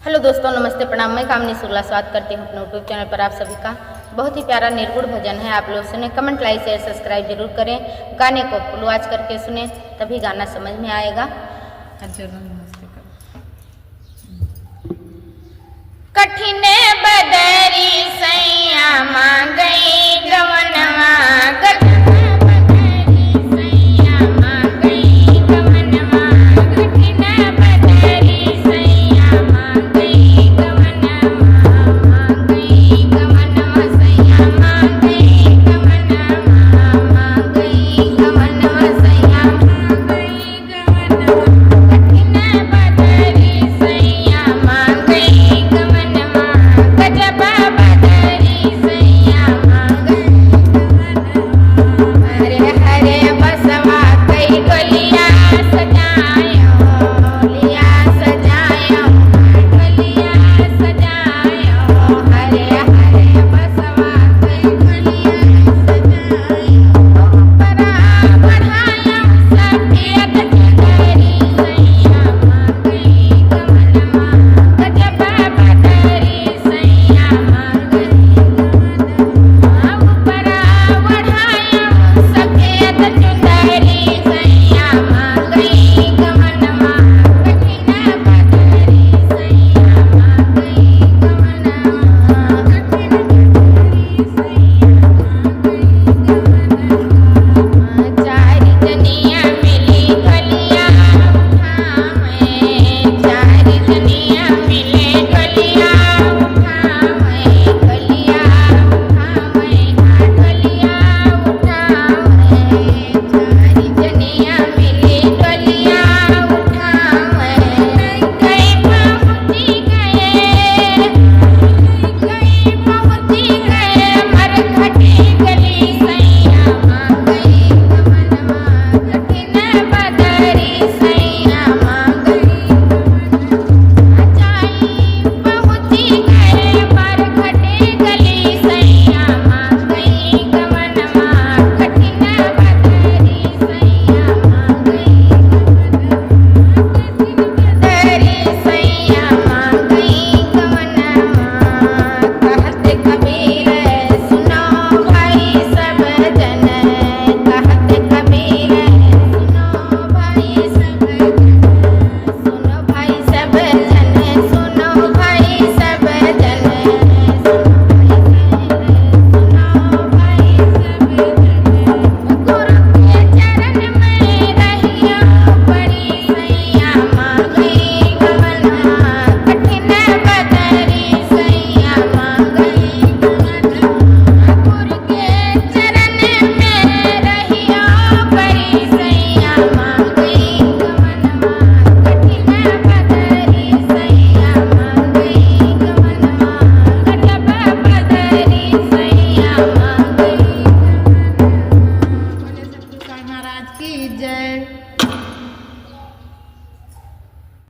Hello दोस्तों, नमस्ते, प्रणाम। मैं कामनी शुक्ला स्वागत करती हूँ अपने यूट्यूब चैनल पर आप सभी का। बहुत ही प्यारा निर्गुण भजन है, आप लोग सुने। कमेंट, लाइक, शेयर, सब्सक्राइब जरूर करें। गाने को फुल वॉच करके सुने, तभी गाना समझ में आएगा। कठिन बदरी सैया मांगई गवनवा, मिली